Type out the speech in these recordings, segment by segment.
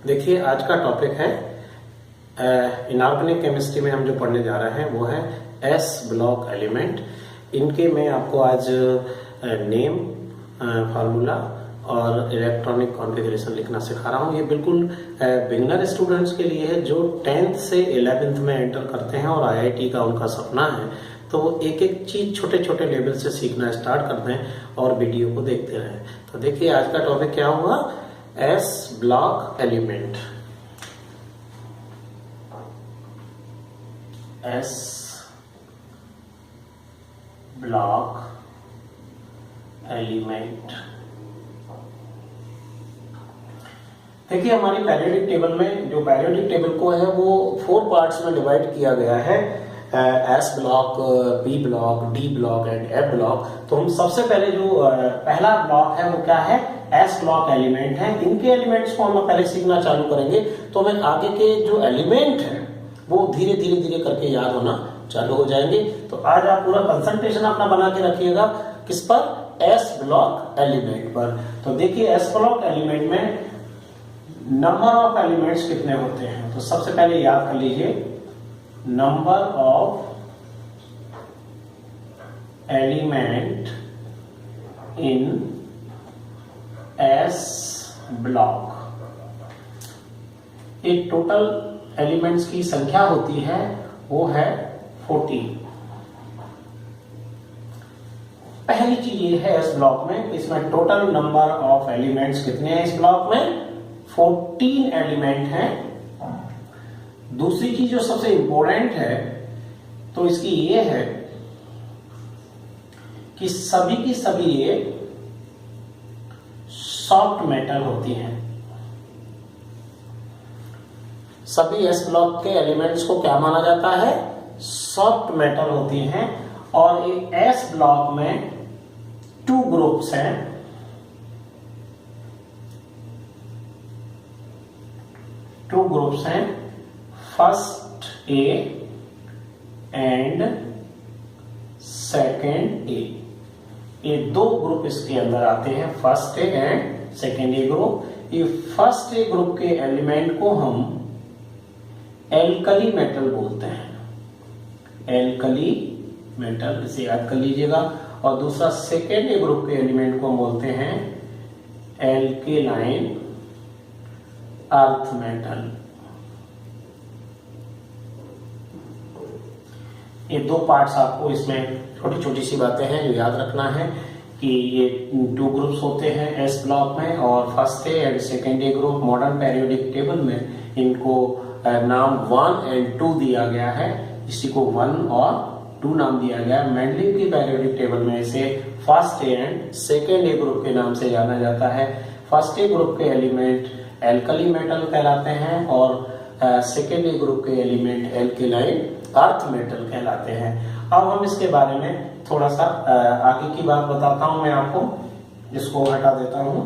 देखिए आज का टॉपिक है इनऑर्गेनिक केमिस्ट्री में हम जो पढ़ने जा रहे हैं वो है एस ब्लॉक एलिमेंट। इनके मैं आपको आज नेम, फार्मूला और इलेक्ट्रॉनिक कॉन्फ़िगरेशन लिखना सिखा रहा हूँ। ये बिल्कुल बिगिनर स्टूडेंट्स के लिए है जो 10th से 11th में एंटर करते हैं और आईआईटी का उनका सपना है, तो वो एक एक चीज छोटे छोटे लेवल से सीखना स्टार्ट करते हैं और वीडियो को देखते रहें। तो देखिए आज का टॉपिक क्या हुआ, S block element. S block element. देखिए हमारी पीरियोडिक टेबल में, जो पीरियोडिक टेबल को है वो 4 पार्ट्स में डिवाइड किया गया है, S block, P block, D block and F block. तो हम सबसे पहले जो पहला ब्लॉक है वो क्या है, एस ब्लॉक एलिमेंट है। इनके एलिमेंट्स को हम पहले सीखना चालू करेंगे तो हमें आगे के जो एलिमेंट है वो धीरे धीरे धीरे करके याद होना चालू हो जाएंगे। तो आज आप पूरा कंसंट्रेशन अपना बना के रखिएगा किस पर, एस ब्लॉक एलिमेंट पर। तो देखिए एस ब्लॉक एलिमेंट में नंबर ऑफ एलिमेंट्स कितने होते हैं, तो सबसे पहले याद कर लीजिए, number of element in S block. एक टोटल एलिमेंट्स की संख्या होती है वो है 40। पहली चीज ये है एस ब्लॉक में, इसमें टोटल नंबर ऑफ एलिमेंट्स कितने हैं इस ब्लॉक में, 14 एलिमेंट हैं। दूसरी चीज जो सबसे इंपॉर्टेंट है तो इसकी ये है कि सभी की सभी ये सॉफ्ट मेटल होती हैं। सभी एस ब्लॉक के एलिमेंट्स को क्या माना जाता है, सॉफ्ट मेटल होती हैं। और एक एस ब्लॉक में 2 ग्रुप्स हैं, फर्स्ट ए एंड सेकेंड ए। ये 2 ग्रुप इसके अंदर आते हैं, first A and second A group. ये फर्स्ट ए ग्रुप के एलिमेंट को हम एल्कली मेटल बोलते हैं, एल्कली मेटल, इसे याद कर लीजिएगा। और दूसरा सेकेंड ए ग्रुप के एलिमेंट को हम बोलते हैं एल्केलाइन अर्थ मेटल। ये 2 पार्ट्स आपको इसमें छोटी छोटी सी बातें हैं जो याद रखना है कि ये 2 ग्रुप्स होते हैं एस ब्लॉक में, और first A and second A group modern periodic table में इनको नाम 1 और 2 दिया गया है। इसी को 1 और 2 नाम दिया गया है। मेंडलीव की पीरियोडिक टेबल में इसे first A and second A group के नाम से जाना जाता है। फर्स्ट ए ग्रुप के एलिमेंट एल्कली मेटल कहलाते हैं और सेकेंड ए ग्रुप के एलिमेंट एल्केलाइन अर्थ मेटल कहलाते हैं। अब हम इसके बारे में थोड़ा सा आगे की बात बताता हूं मैं आपको, इसको हटा देता हूं।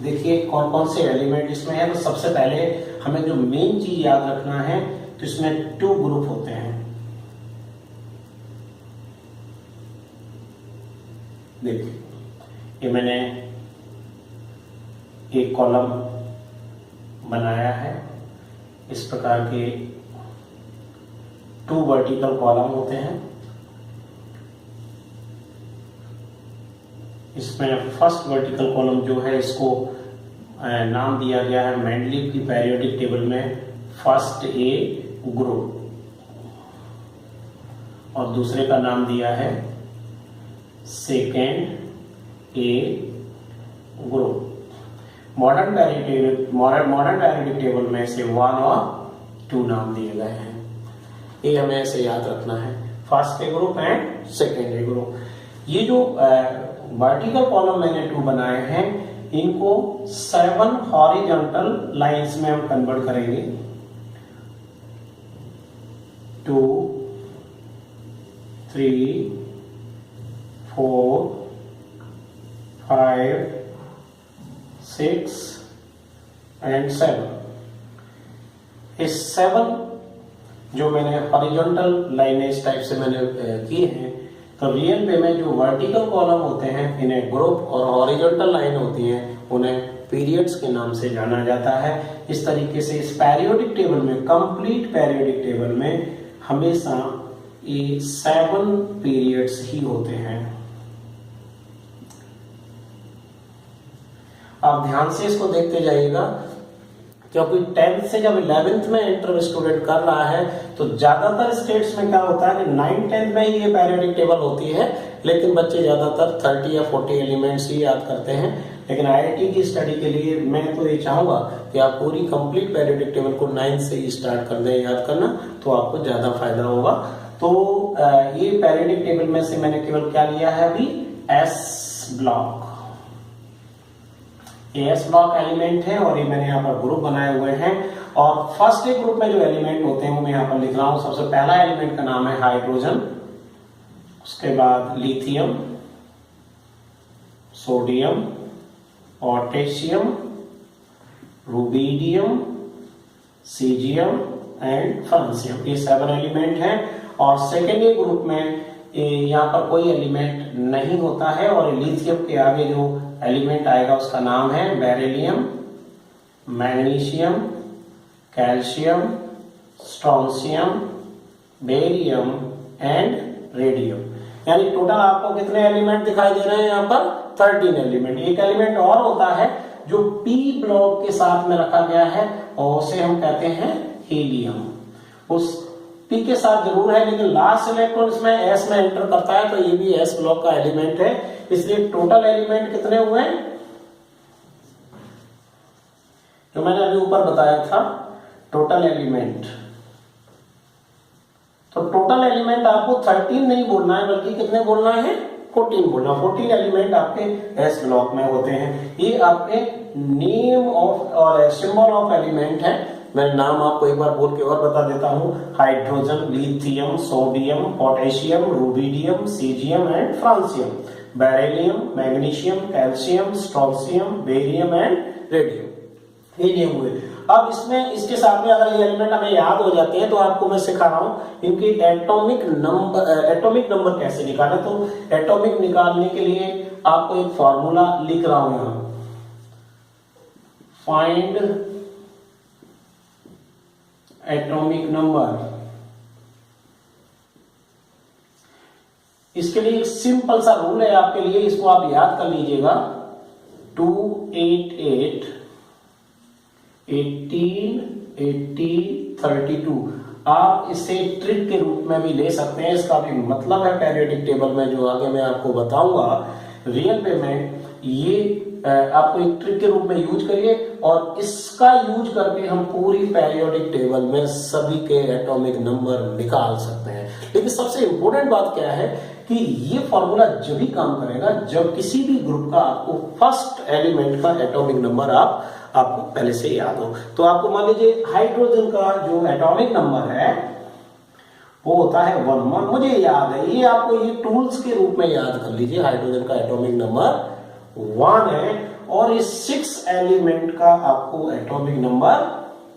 देखिए कौन कौन से एलिमेंट इसमें है। तो सबसे पहले हमें जो मेन चीज याद रखना है तो इसमें 2 ग्रुप होते हैं। देखिए ये मैंने एक कॉलम बनाया है, इस प्रकार के 2 वर्टिकल कॉलम होते हैं। इसमें फर्स्ट वर्टिकल कॉलम जो है इसको नाम दिया गया है मेंडलीव की पीरियोडिक टेबल में फर्स्ट ए ग्रुप, और दूसरे का नाम दिया है सेकेंड ए ग्रुप। मॉडर्न पीरियोडिक टेबल में से 1 और 2 नाम दिए गए हैं। ये हमें ऐसे याद रखना है, first A group and second A group. ये जो वर्टिकल कॉलम मैंने 2 बनाए हैं इनको 7 हॉरिजॉन्टल लाइंस में हम कन्वर्ट करेंगे। 2, 3, 4, 5, 6 एंड 7। इस 7 जो मैंने हॉरिजॉन्टल लाइनें इस टाइप से मैंने किए हैं, तो रियल पे में जो वर्टिकल कॉलम होते हैं इन्हें ग्रुप और हॉरिजॉन्टल लाइन होती हैं उन्हें पीरियड्स के नाम से जाना जाता है। इस तरीके से इस पेरियोडिक टेबल में, कंप्लीट पेरियोडिक टेबल में हमेशा ये 7 पीरियड्स ही होते हैं। आप ध्यान से इसको देखते जाइएगा, क्योंकि 10th से जब 11th में इंटर स्टूडेंट कर रहा है तो ज्यादातर स्टेट्स में क्या होता है कि 9th 10th में ही ये पेरियोडिक टेबल होती है, लेकिन बच्चे ज्यादातर 30 या 40 एलिमेंट्स ही याद करते हैं। लेकिन आईआईटी की स्टडी के लिए मैं तो ये चाहूंगा कि आप पूरी कंप्लीट पेरियोडिक टेबल को 9th से ही स्टार्ट कर दें याद करना, तो आपको ज्यादा फायदा होगा। तो ये पेरियोडिक टेबल में से मैंने केवल क्या लिया है अभी, S block. S block element है और ये मैंने यहाँ पर ग्रुप बनाए हुए हैं। और फर्स्ट एक ग्रुप में जो एलिमेंट होते हैं वो मैं यहाँ पर लिख रहा हूं। सबसे पहला एलिमेंट का नाम है हाइड्रोजन, उसके बाद lithium, sodium, potassium, rubidium, caesium and francium, ये 7 एलिमेंट हैं। और सेकेंड ग्रुप में यहाँ पर कोई एलिमेंट नहीं होता है और लिथियम के आगे जो एलिमेंट आएगा उसका नाम है beryllium, magnesium, calcium, strontium, barium and radium. यानी टोटल आपको कितने एलिमेंट दिखाई दे रहे हैं यहाँ पर, 13 एलिमेंट। एक एलिमेंट और होता है जो पी ब्लॉक के साथ में रखा गया है और उसे हम कहते हैं हीलियम। उस पी के साथ जरूर है लेकिन लास्ट इलेक्ट्रॉन इसमें एस में एंटर करता है, तो ये भी एस ब्लॉक का एलिमेंट है। इसलिए टोटल एलिमेंट कितने हुए, जो मैंने अभी ऊपर बताया था टोटल एलिमेंट, तो टोटल एलिमेंट आपको 13 नहीं बोलना है बल्कि कितने बोलना है, 14 बोलना। 14 एलिमेंट आपके एस ब्लॉक में होते हैं। ये आपके नेम ऑफ और सिंबल ऑफ एलिमेंट है। मैं नाम आपको एक बार बोल के और बता देता हूं, hydrogen, lithium, sodium, potassium, rubidium, caesium and francium, beryllium, magnesium, calcium, strontium, barium and radium, ये नेम हुए। अब इसमें इसके साथ में अगर ये एलिमेंट हमें याद हो जाते हैं तो आपको मैं सिखा रहा हूं इनके एटॉमिक नंबर कैसे निकालें। तो एटॉमिक निकालने के लिए आपको एक फॉर्मूला लिख रहा हूं यहां, फाइंड एटॉमिक नंबर। इसके लिए एक सिंपल सा रूल है आपके लिए, इसको आप याद कर लीजिएगा। 288 18 80 32। आप इसे ट्रिक के रूप में भी ले सकते हैं, इसका भी मतलब है पेरियोडिक टेबल में जो आगे मैं आपको बताऊंगा। रियल पे में ये आपको एक ट्रिक के रूप में यूज करिए और इसका यूज करके हम पूरी पेरियोडिक टेबल में सभी के एटॉमिक नंबर निकाल सकते हैं। लेकिन सबसे इंपॉर्टेंट बात क्या है कि ये फॉर्मूला जब भी काम करेगा जब किसी भी ग्रुप का आपको फर्स्ट एलिमेंट का एटॉमिक नंबर आपको पहले से याद हो। तो आपको मान लीजिए हाइड्रोजन का जो एटॉमिक नंबर है वो होता है 1 मुझे याद है, ये आपको ये टूल्स के रूप में याद कर लीजिए। हाइड्रोजन का एटॉमिक नंबर 1 है और इस 6 एलिमेंट का आपको एटॉमिक नंबर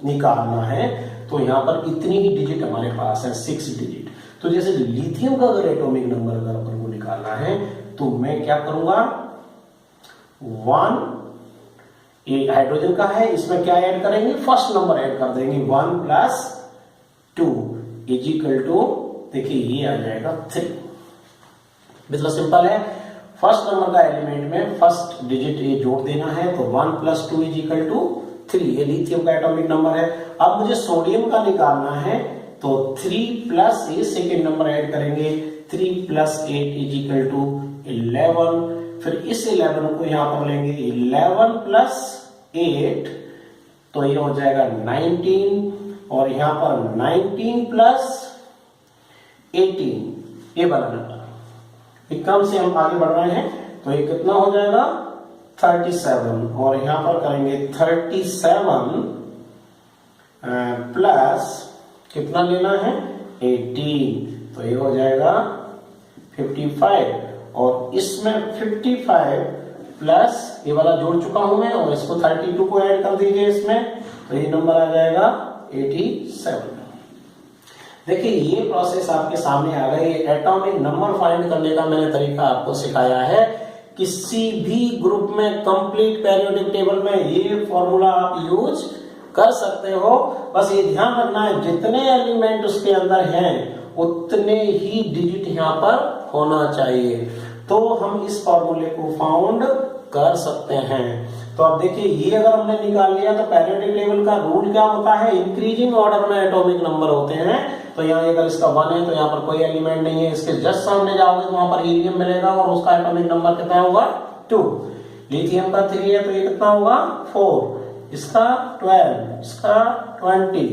निकालना है। तो यहां पर इतनी ही डिजिट हमारे पास है, 6 डिजिट। तो जैसे लिथियम का अगर एटॉमिक नंबर अगर अपन को निकालना है तो मैं क्या करूंगा, 1 ये हाइड्रोजन का है, इसमें क्या ऐड करेंगे, फर्स्ट नंबर ऐड कर देंगे, 1 + 2 = देखिए ये आ जाएगा 3। मतलब सिंपल है, फर्स्ट नंबर का एलिमेंट में फर्स्ट डिजिट ये जोड़ देना है, तो 1 + 2 = 3। ये लिथियम का एटॉमिक नंबर है। अब मुझे सोडियम का निकालना है तो 3 + ये सेकेंड नंबर ऐड करेंगे, 3 + 8 = 11। फिर इस 11 को यहां पर लेंगे, 11 + 8 तो ये हो जाएगा 19 और यहां पर 19 + 18 ये वाला नंबर। क्रम से हम आगे बढ़ रहे हैं तो ये कितना हो जाएगा, 37 और यहां पर करेंगे 37 प्लस कितना लेना है, 18 तो ये हो जाएगा 55 और इसमें 55 प्लस ये वाला जोड़ चुका हूं मैं और इसको 32 को ऐड कर दीजिए इसमें, तो ये नंबर आ जाएगा 87। देखिए ये प्रोसेस आपके सामने आ गई। एटॉमिक नंबर फाइंड करने का मैंने तरीका आपको सिखाया है। किसी भी ग्रुप में कंप्लीट पेरियोडिक टेबल में ये फॉर्मूला आप यूज कर सकते हो। बस ये ध्यान रखना है जितने एलिमेंट उसके अंदर हैं उतने ही डिजिट यहाँ पर होना चाहिए, तो हम इस फॉर्मूले को फाउंड कर सकते हैं। तो अब देखिए ये अगर हमने निकाल लिया तो पेरियोडिक टेबल का रूल क्या होता है, इंक्रीजिंग ऑर्डर में एटॉमिक नंबर होते हैं। तो यहाँ अगर इसका 1 है तो यहाँ पर कोई एलिमेंट नहीं है, इसके जस्ट सामने जाओगे तो वहां पर हीलियम मिलेगा और उसका एटॉमिक नंबर कितना होगा 2। लिथियम का 3 है तो ये कितना होगा 4, इसका 12, इसका 20,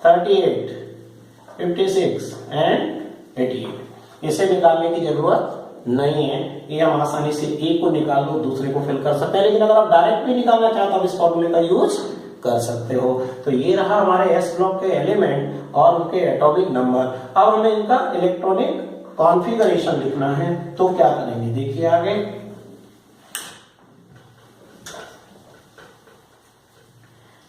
38, 56 एंड 88। इसे निकालने की जरूरत नहीं है, ये हम आसानी से एक को निकाल लो दूसरे को फिल कर सकते हैं। लेकिन अगर आप डायरेक्ट भी निकालना चाहते हो इस फॉर्मूले का यूज कर सकते हो। तो ये रहा हमारे एस ब्लॉक के एलिमेंट और उनके एटॉमिक नंबर। अब हमें इनका इलेक्ट्रॉनिक कॉन्फ़िगरेशन लिखना है, तो क्या करेंगे देखिए आगे।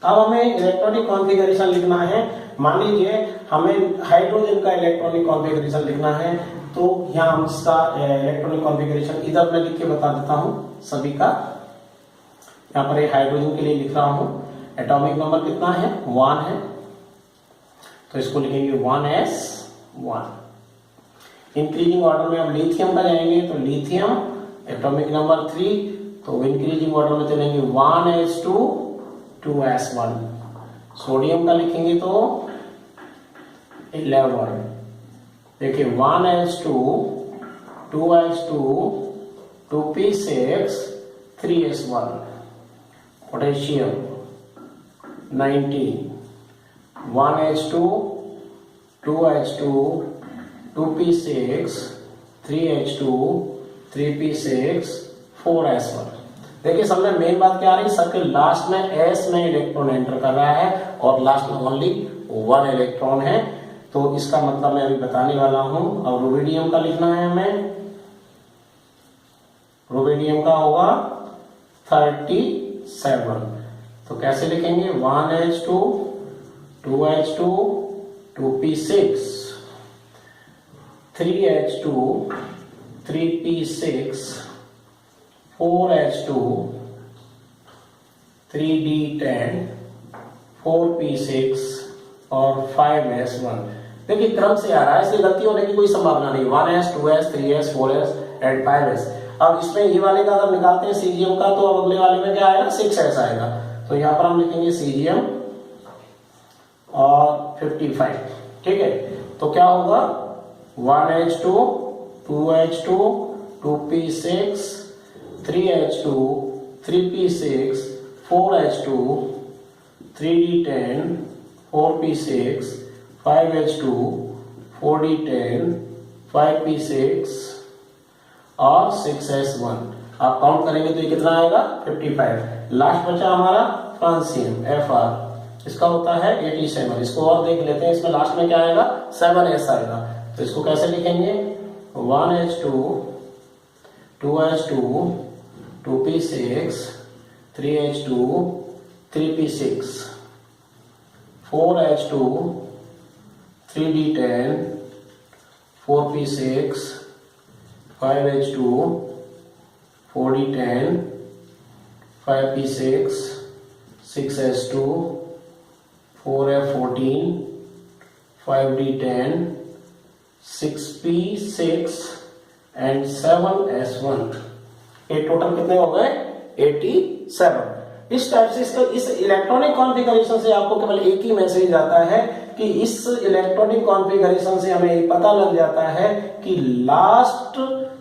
अब हमें इलेक्ट्रॉनिक कॉन्फ़िगरेशन लिखना है। मान लीजिए हमें हाइड्रोजन का इलेक्ट्रॉनिक कॉन्फ़िगरेशन लिखना है, तो यहाँ हम इसका इलेक्ट्रॉनिक कॉन्फ़िगरेशन इधर मैं लिख के बता देता हूं सभी का। यहाँ पर हाइड्रोजन के लिए लिख रहा हूं, एटॉमिक नंबर कितना है 1 है, तो इसको लिखेंगे 1s1। इंक्रीजिंग ऑर्डर में हम लिथियम का जाएंगे तो लिथियम एटॉमिक नंबर 3, तो इंक्रीजिंग ऑर्डर में चलेंगे 1s2 2s1। सोडियम का लिखेंगे तो 11, देखिए 1s2 2s2 2p6 3s1। Potassium 19, 1h2 2h2 2p6 3h2 3p6 4s1। देखिए सबसे मेन बात क्या आ रही है, सबके लास्ट में एस में इलेक्ट्रॉन एंटर कर रहा है और लास्ट में ओनली 1 इलेक्ट्रॉन है, तो इसका मतलब मैं अभी बताने वाला हूं। अब रुबिडियम का लिखना है हमें, रुबिडियम का होगा 37, तो कैसे लिखेंगे 1h2 2h2 2p6 3h2 3p6 4h2 3d10 4p6 और 5s1। देखिए क्रम से आ रहा है, इसलिए गलती होने की कोई संभावना नहीं। 1s 2s 3s 4s and 5s। अब इसमें ये वाले का अगर निकालते हैं सीजीएम का, तो अब अगले वाले में क्या आएगा 6s आएगा, तो यहां पर हम लिखेंगे सीजीएम और 55। ठीक है, तो क्या होगा 1h2 2h2 2p6 3h2 3p6 4h2 3d10 4p6 5h2 4d10 5p6 और 6s1। आप काउंट करेंगे तो ये कितना आएगा 55। लास्ट बचा हमारा फ्रांसियम Fr, इसका होता है 87। इसको और देख लेते हैं, इसमें लास्ट में क्या आएगा 7s आएगा, तो इसको कैसे लिखेंगे 1h2 2h2 2p6 3h2 3p6 4h2 3d10 4p6 5h2 4d10 5p6 6s2 4f14 5d10 6p6 and 7s1। ये टोटल कितने हो गए 87। इस टाइप से इस इलेक्ट्रॉनिक कॉन्फ़िगरेशन से आपको केवल एक ही मैसेज आता है कि इस इलेक्ट्रॉनिक कॉन्फ़िगरेशन से हमें ये पता लग जाता है कि लास्ट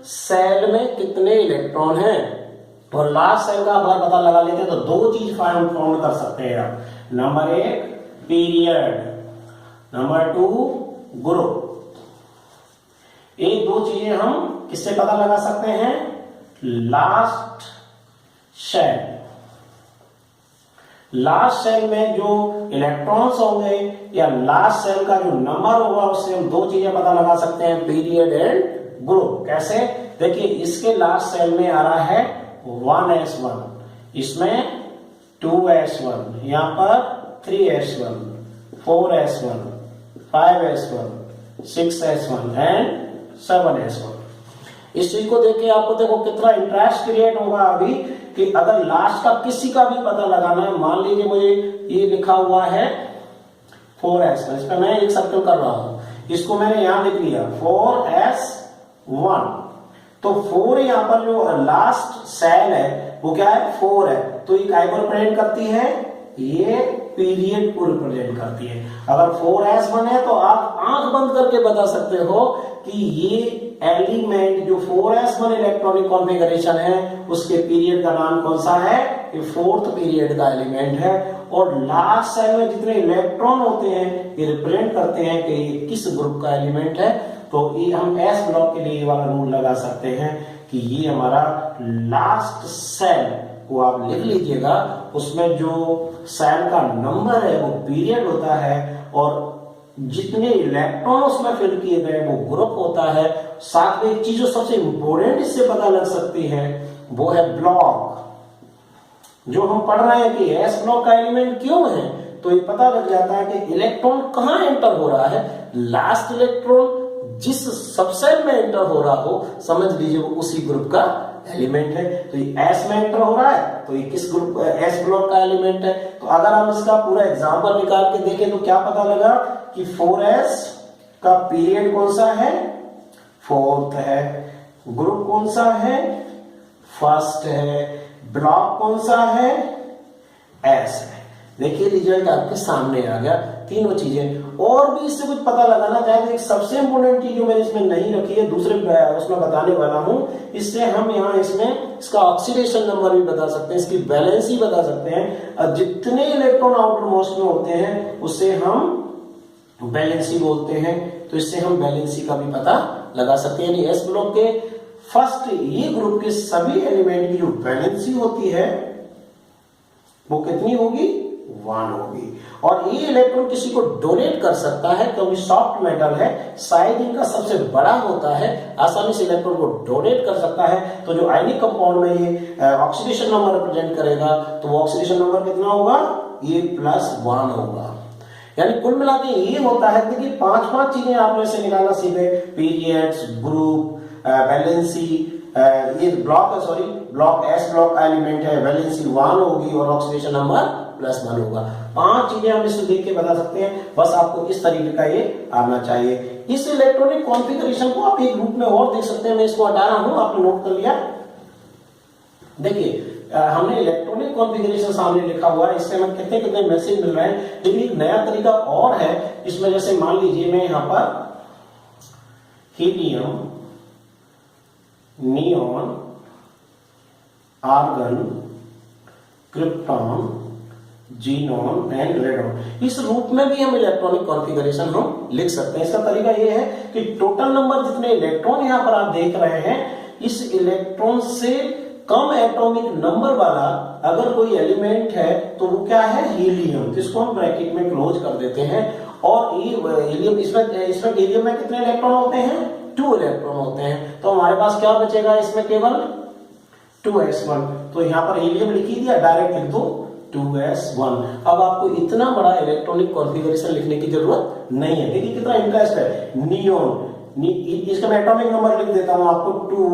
सेल में कितने इलेक्ट्रॉन हैं। और लास्ट सेल का अगर पता लगा लेते हैं तो दो चीज फाउंड कर सकते हैं आप। Number 1 period, number 2 group. ये दो चीजें हम किससे पता लगा सकते हैं, लास्ट सेल। लास्ट सेल में जो इलेक्ट्रॉन्स होंगे या लास्ट सेल का जो नंबर होगा उससे हम दो चीजें पता लगा सकते हैं, पीरियड एंड ग्रुप। कैसे, देखिए इसके लास्ट सेल में आ रहा है 1s1, इसमें 2s1, यहां पर 3s1 4s1 5s1, 6s1 and 7s1। इस चीज को देख के आपको देखो कितना इंटरेस्ट क्रिएट होगा अभी कि अगर लास्ट का किसी का भी पता लगाना है। मान लीजिए मुझे ये लिखा हुआ है 4s, इस पर मैं एक सर्कल कर रहा हूं, इसको मैंने यहां लिख लिया 4s1। तो 4 यहां पर जो लास्ट सेल है वो क्या है 4 है, तो ये काय को रिप्रेजेंट करती है, ये पीरियड को रिप्रेजेंट करती है। अगर 4s1 है तो आप आंख बंद करके बता सकते हो कि ये एलिमेंट जो 4s1 इलेक्ट्रॉनिक कॉन्फ़िगरेशन है उसके पीरियड का नाम कौन सा है, ये 4th पीरियड का एलिमेंट है। और लास्ट सेल में जितने इलेक्ट्रॉन होते हैं ये रिप्रेजेंट करते हैं कि ये किस ग्रुप का एलिमेंट है। तो ये हम एस ब्लॉक के लिए ये वाला रूल लगा सकते हैं कि ये हमारा लास्ट सेल को आप लिख लीजिएगा, उसमें जो सेल का नंबर है वो पीरियड होता है और जितने इलेक्ट्रॉन उसमें फिल किए गए वो ग्रुप होता है। साथ में एक चीज जो सबसे इंपॉर्टेंट इससे पता लग सकती है वो है ब्लॉक। जो हम पढ़ रहे हैं कि एस ब्लॉक का एलिमेंट क्यों है, तो ये पता लग जाता है कि इलेक्ट्रॉन कहां एंटर हो रहा है। लास्ट इलेक्ट्रॉन जिस सबसेल में एंटर हो रहा हो समझ लीजिए वो उसी ग्रुप का एलिमेंट है। तो ये एस में एंटर हो रहा है तो ये किस ग्रुप एस ब्लॉक का एलिमेंट है। तो अगर हम इसका पूरा एग्जांपल निकाल के देखें तो क्या पता लगा कि 4s का पीरियड कौन सा है, 4th है, ग्रुप कौन सा है, 1st है, ब्लॉक कौन सा है, एस है। देखिए रिजल्ट आपके सामने आ गया, तीनों चीजें। और भी इससे कुछ पता लगाना चाहे तो एक सबसे इंपोर्टेंट चीज जो मैंने इसमें नहीं रखी है दूसरे उसमें बताने वाला हूं, इससे हम यहाँ इसमें इसका ऑक्सीडेशन नंबर भी बता सकते हैं, इसकी वैलेंसी बता सकते हैं। और जितने इलेक्ट्रॉन आउटर मोस्ट में होते हैं उससे हम वैलेंसी बोलते हैं, तो इससे हम वैलेंसी का भी पता लगा सकते हैं। यानी एस ब्लॉक के फर्स्ट ये ग्रुप के सभी एलिमेंट की जो वैलेंसी होती है वो कितनी होगी, 1 होगी। और ये इलेक्ट्रॉन किसी को डोनेट कर सकता है क्योंकि सॉफ्ट मेटल है, साइज इनका सबसे बड़ा होता है, आसानी से इलेक्ट्रॉन को डोनेट कर सकता है। तो जो आयनिक कंपाउंड में ये ऑक्सीडेशन नंबर रिप्रेजेंट करेगा तो वो ऑक्सीडेशन नंबर कितना होगा, ये +1 होगा। यानी कुल मिला के ये होता है कि 5 चीजें आपने से निकालना सीखे, पीरियड्स, ग्रुप, वैलेंसी, ये ब्लॉक है, सॉरी ब्लॉक एस ब्लॉक का एलिमेंट है, वैलेंसी 1 होगी और ऑक्सीडेशन नंबर +1 होगा। 5 चीजें हम इससे देख के बता सकते हैं, बस आपको इस तरीके का ये आना चाहिए। इस इलेक्ट्रॉनिक कॉन्फ़िगरेशन को आप एक ग्रुप में और देख सकते हैं, मैं इसको हटा रहा हूं, आपने नोट कर लिया। देखिए हमने इलेक्ट्रॉनिक कॉन्फ़िगरेशन सामने लिखा हुआ है, इससे हमें कितने कितने मैसेज मिल रहे हैं। लेकिन एक नया तरीका और है इसमें, जैसे मान लीजिए मैं यहां पर helium, neon, argon, krypton, xenon and radon, इस रूप में भी हम इलेक्ट्रॉनिक कॉन्फ़िगरेशन हम लिख सकते हैं। इसका तरीका यह है कि टोटल नंबर जितने इलेक्ट्रॉन यहां पर आप देख रहे हैं, इस इलेक्ट्रॉन से कम एटॉमिक नंबर वाला अगर कोई एलिमेंट है तो वो क्या है, हीलियम, जिसको हम ब्रैकेट में क्लोज कर देते हैं। और ये हीलियम, इसमें हीलियम में कितने इलेक्ट्रॉन होते हैं, 2 इलेक्ट्रॉन होते हैं। तो हमारे पास क्या बचेगा इसमें, केवल 2s1। तो यहां पर हीलियम लिख ही दिया, डायरेक्ट लिख दो 2s1। अब आपको इतना बड़ा इलेक्ट्रॉनिक कॉन्फ़िगरेशन लिखने की जरूरत नहीं है। देखिए कितना इंटरेस्ट है। नियोन, इसका मैं एटॉमिक नंबर लिख देता हूं आपको, 2,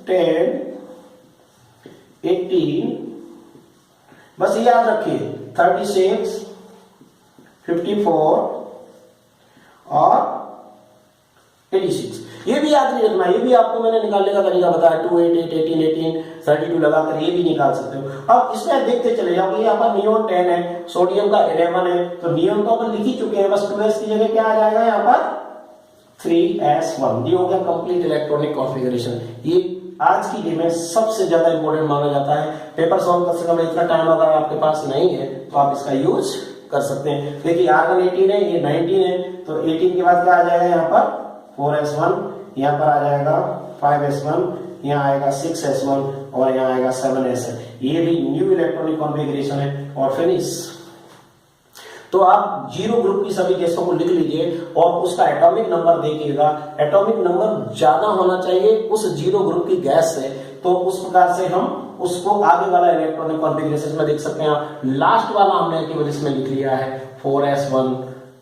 10, 18, बस याद रखिए 36, 54 और 86। ये भी याद नहीं रखना, ये भी आपको मैंने निकालने का तरीका बताया, 2, 8, 8, 18, 18, 32 लगाकर ये भी निकाल सकते हो। अब इसमें देखते चले जाओ, यहाँ पर नियोन 10 है, सोडियम का 11 है, तो नियोन तो अपन लिख ही चुके हैं, बस 2s की जगह क्या आ जाएगा यहाँ पर 3s1। ये हो गया कंप्लीट इलेक्ट्रॉनिक कॉन्फ़िगरेशन। ये आज की डे में सबसे ज्यादा इंपॉर्टेंट माना जाता है। पेपर सॉल्व करते समय इतना टाइम अगर आपके पास नहीं है तो आप इसका यूज कर सकते हैं। देखिए आर्गन 18 है, ये 19 है, तो 18 के बाद क्या आ जाएगा यहाँ पर 4s1, यहाँ पर आ जाएगा 5s1, यहाँ आएगा 6s1 और यहाँ आएगा 7s1। ये भी न्यू इलेक्ट्रॉनिक कॉन्फ़िगरेशन है। और फिनिश। तो आप 0 ग्रुप की सभी गैसों को लिख लीजिए और उसका एटॉमिक नंबर देखिएगा। एटॉमिक नंबर ज्यादा होना चाहिए उस 0 ग्रुप की गैस से, तो उस प्रकार से हम उसको आगे वाला इलेक्ट्रॉनिक कॉन्फ़िगरेशन में देख सकते हैं। लास्ट वाला हमने केवल इसमें लिख लिया है 4s1,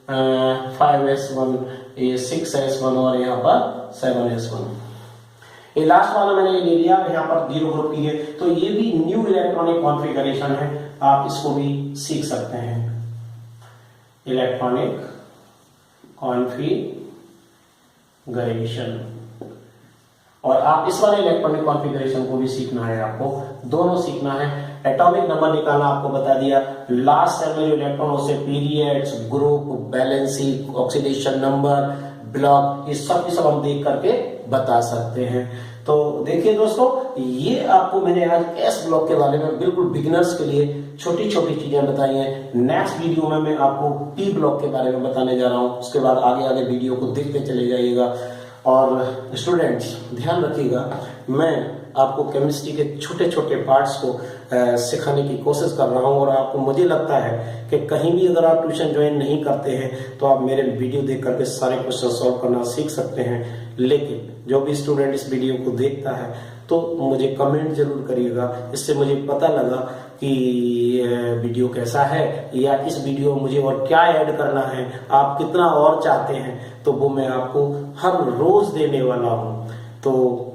5s1, ये 6s1 और यहाँ पर 7s1। ये लास्ट वाला मैंने ये ले लिया, यहाँ पर 0 ग्रुप की है, तो ये भी न्यू इलेक्ट्रॉनिक कॉन्फ़िगरेशन है, आप इसको भी सीख सकते हैं। इलेक्ट्रॉनिक कॉन्फ़िगरेशन, और आप इस वाले इलेक्ट्रॉनिक कॉन्फ़िगरेशन को भी सीखना है, आपको दोनों सीखना है। एटॉमिक नंबर निकालना आपको बता दिया, लास्ट सेल में जो इलेक्ट्रॉन उससे periods, group, valency, oxidation number, block, ये सब की सब हम देख करके बता सकते हैं। तो देखिए दोस्तों, ये आपको मैंने आज एस ब्लॉक के बारे में बिल्कुल बिगिनर्स के लिए छोटी छोटी चीजें बताई हैं। नेक्स्ट वीडियो में मैं आपको पी ब्लॉक के बारे में बताने जा रहा हूं, उसके बाद आगे आगे वीडियो को देखते चले जाइएगा। और स्टूडेंट्स ध्यान रखिएगा, मैं आपको केमिस्ट्री के छोटे छोटे पार्ट्स को सिखाने की कोशिश कर रहा हूं, और आपको मुझे लगता है कि कहीं भी अगर आप ट्यूशन ज्वाइन नहीं करते हैं तो आप मेरे वीडियो देख करके सारे क्वेश्चन सॉल्व करना सीख सकते हैं। लेकिन जो भी स्टूडेंट इस वीडियो को देखता है तो मुझे कमेंट जरूर करिएगा, इससे मुझे पता लगा कि वीडियो कैसा है, या इस वीडियो में मुझे और क्या ऐड करना है, आप कितना और चाहते हैं, तो वो मैं आपको हर रोज देने वाला हूं। तो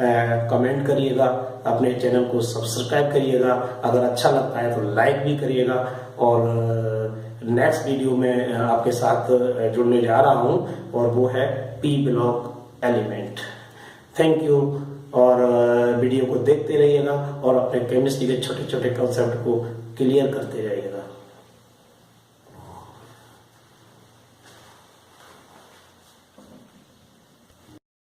कमेंट करिएगा, अपने चैनल को सब्सक्राइब करिएगा, अगर अच्छा लगता है तो लाइक भी करिएगा। और नेक्स्ट वीडियो में आपके साथ जुड़ने जा रहा हूं, और वो है P block element. Thank you, और वीडियो को देखते रहिएगा और अपने केमिस्ट्री के छोटे छोटे कंसेप्ट को क्लियर करते रहिएगा।